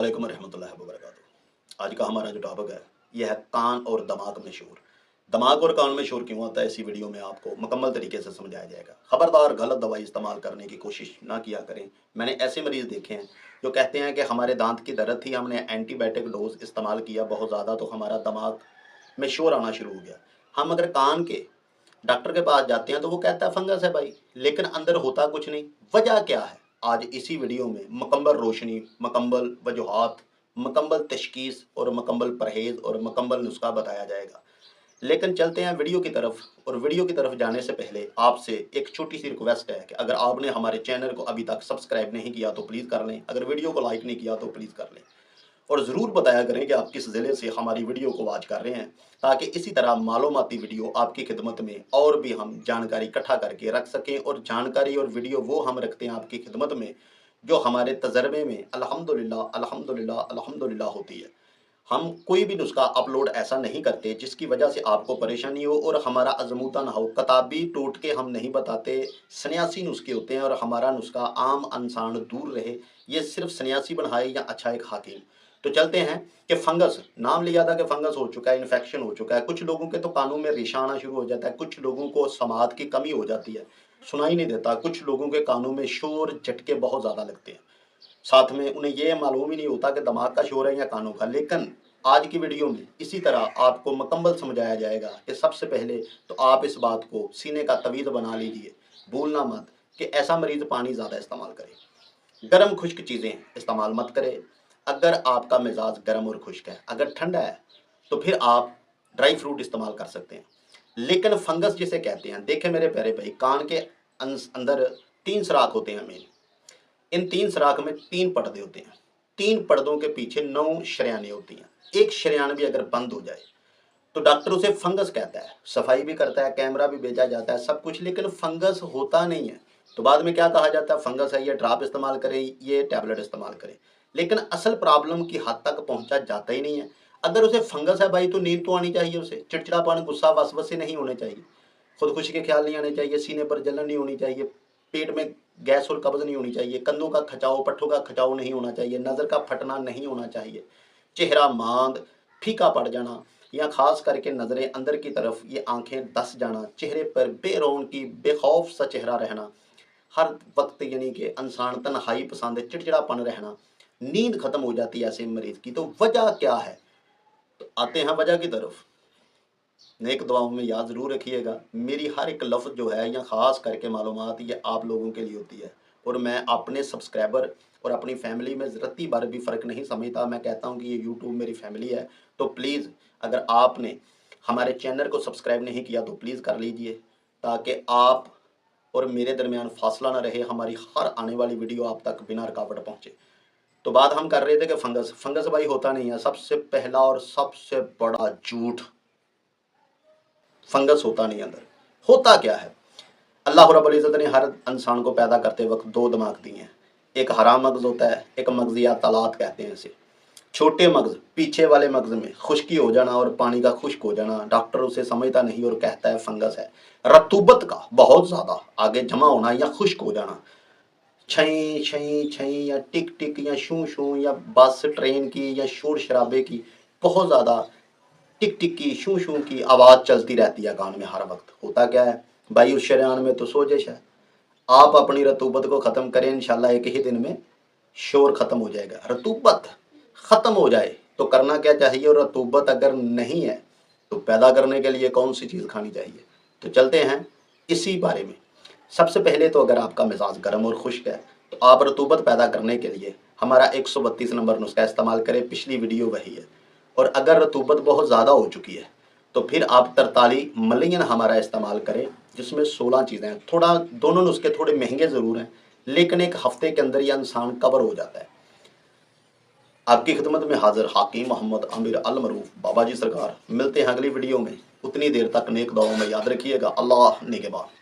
वालेकुम रहमतुल्लाहि व बरकातुहू। आज का हमारा जो टॉपिक है यह है कान और दिमाग में शोर। दिमाग और कान में शोर क्यों आता है इसी वीडियो में आपको मुकम्मल तरीके से समझाया जाएगा। खबरदार गलत दवाई इस्तेमाल करने की कोशिश ना किया करें। मैंने ऐसे मरीज़ देखे हैं जो कहते हैं कि हमारे दांत की दर्द थी, हमने एंटीबायोटिक डोज इस्तेमाल किया बहुत ज़्यादा, तो हमारा दिमाग में शोर आना शुरू हो गया। हम अगर कान के डॉक्टर के पास जाते हैं तो वो कहता है फंगस है भाई, लेकिन अंदर होता कुछ नहीं। वजह क्या है? आज इसी वीडियो में मुकम्मल रोशनी, मुकम्मल वजूहात, मुकम्मल तशखीस और मुकम्मल परहेज़ और मुकम्मल नुस्खा बताया जाएगा। लेकिन चलते हैं वीडियो की तरफ। और वीडियो की तरफ जाने से पहले आपसे एक छोटी सी रिक्वेस्ट है कि अगर आपने हमारे चैनल को अभी तक सब्सक्राइब नहीं किया तो प्लीज़ कर लें, अगर वीडियो को लाइक नहीं किया तो प्लीज़ कर लें, और ज़रूर बताया करें कि आप किस ज़िले से हमारी वीडियो को वॉच कर रहे हैं, ताकि इसी तरह मालूमाती वीडियो आपकी खिदमत में और भी हम जानकारी इकट्ठा करके रख सकें। और जानकारी और वीडियो वो हम रखते हैं आपकी खिदमत में जो हमारे तजर्बे में अल्हम्दुलिल्लाह अल्हम्दुलिल्लाह अल्हम्दुलिल्लाह होती है। हम कोई भी नुस्खा अपलोड ऐसा नहीं करते जिसकी वजह से आपको परेशानी हो और हमारा अजमूता ना हो। किताबी टोटके हम नहीं बताते, सन्यासी नुस्खे होते हैं और हमारा नुस्खा आम इंसान दूर रहे। ये सिर्फ सन्यासी बनाए या अच्छा एक हाकिम। तो चलते हैं कि फंगस, नाम लिया था कि फंगस हो चुका है, इन्फेक्शन हो चुका है। कुछ लोगों के तो कानों में रेशा आना शुरू हो जाता है, कुछ लोगों को समात की कमी हो जाती है, सुनाई नहीं देता, कुछ लोगों के कानों में शोर झटके बहुत ज़्यादा लगते हैं, साथ में उन्हें ये मालूम ही नहीं होता कि दिमाग का शोर है या कानों का। लेकिन आज की वीडियो में इसी तरह आपको मुकम्मल समझाया जाएगा कि सबसे पहले तो आप इस बात को सीने का तवीज़ बना लीजिए, भूलना मत कि ऐसा मरीज़ पानी ज़्यादा इस्तेमाल करे, गर्म खुश्क चीज़ें इस्तेमाल मत करे। अगर आपका मिजाज गर्म और खुश्क है, अगर ठंडा है तो फिर आप ड्राई फ्रूट इस्तेमाल कर सकते हैं। लेकिन फंगस जिसे कहते हैं, देखें मेरे प्यारे भाई, कान के अंदर 3 सुराख होते हैं मेन। इन 3 सुराख में 3 पर्दे होते हैं, 3 पर्दों के पीछे 9 शरेयानें होती हैं। एक शरेयान भी अगर बंद हो जाए तो डॉक्टर उसे फंगस कहता है, सफाई भी करता है, कैमरा भी भेजा जाता है, सब कुछ, लेकिन फंगस होता नहीं है। तो बाद में क्या कहा जाता है? फंगस है, ये ड्राप इस्तेमाल करें, ये टैबलेट इस्तेमाल करें। लेकिन असल प्रॉब्लम की हद तक पहुंचा जाता ही नहीं है। अगर उसे फंगस है भाई तो नींद तो आनी चाहिए, उसे चिड़चिड़ापन, गुस्सा, वसवसे नहीं होने चाहिए, खुदकुशी के ख्याल नहीं आने चाहिए, सीने पर जलन नहीं होनी चाहिए, पेट में गैस और कब्ज नहीं होनी चाहिए, कंधों का खिंचाव, पट्ठों का खिंचाव नहीं होना चाहिए, नज़र का फटना नहीं होना चाहिए, चेहरा मांद फीका पड़ जाना, या खास करके नज़रें अंदर की तरफ, ये आंखें धस जाना, चेहरे पर बेरौनकी बेखौफ सा चेहरा रहना, हर वक्त यानी कि इंसान तन्हाई पसंद है, चिड़चिड़ापन रहना, नींद खत्म हो जाती है ऐसे मरीज की। तो वजह क्या है? तो आते हैं वजह की तरफ। नेक दुआओं में याद ज़रूर रखिएगा, मेरी हर एक लफ्ज़ जो है या ख़ास करके मालूमात ये आप लोगों के लिए होती है, और मैं अपने सब्सक्राइबर और अपनी फैमिली में रत्ती भर भी फ़र्क नहीं समझता। मैं कहता हूँ कि ये यूट्यूब मेरी फैमिली है। तो प्लीज़ अगर आपने हमारे चैनल को सब्सक्राइब नहीं किया तो प्लीज़ कर लीजिए, ताकि आप और मेरे दरमियान फासला ना रहे, हमारी हर आने वाली वीडियो आप तक बिना रुकावट पहुँचे। तो बात हम कर रहे थे कि फंगस भाई होता नहीं है। सबसे पहला और सबसे बड़ा झूठ, फंगस होता नहीं अंदर। होता क्या है? अल्लाह रब्बुल इज़्ज़त ने हर इंसान को पैदा करते वक्त 2 दिमाग दिए हैं। एक हरा मगज़ होता है, एक मगज़ या तलात कहते हैं इसे। छोटे मगज़, पीछे वाले मगज़ में खुश्की हो जाना और पानी का खुश्क हो जाना, डॉक्टर उसे समझता नहीं और कहता है फंगस है। रतूबत का बहुत ज़्यादा आगे जमा होना या खुश्क हो जाना, छई छई छई या टिक टिक या शू शू या बस ट्रेन की या शोर शराबे की बहुत ज़्यादा टिक टिक की शू शू की आवाज़ चलती रहती है कान में हर वक्त। होता क्या है भाई? उस शरेआन में तो सोजिश है। आप अपनी रतूबत को ख़त्म करें, इंशाल्लाह एक ही दिन में शोर ख़त्म हो जाएगा। रतूबत ख़त्म हो जाए तो करना क्या चाहिए, और रतूबत अगर नहीं है तो पैदा करने के लिए कौन सी चीज़ खानी चाहिए? तो चलते हैं इसी बारे में। सबसे पहले तो अगर आपका मिजाज गर्म और खुश्क है तो आप रतूबत पैदा करने के लिए हमारा 132 नंबर नुस्खा इस्तेमाल करें, पिछली वीडियो वही है। और अगर रतूबत बहुत ज़्यादा हो चुकी है तो फिर आप 43 मलियन हमारा इस्तेमाल करें, जिसमें 16 चीज़ें हैं। थोड़ा दोनों नुस्खे थोड़े महंगे ज़रूर हैं, लेकिन एक हफ्ते के अंदर यह इंसान कवर हो जाता है। आपकी खिदमत में हाजिर हाकिम मोहम्मद आमिर अल मरूफ बाबा जी सरकार। मिलते हैं अगली वीडियो में, उतनी देर तक नेक दुआओं में याद रखिएगा। अल्लाह निगहबान।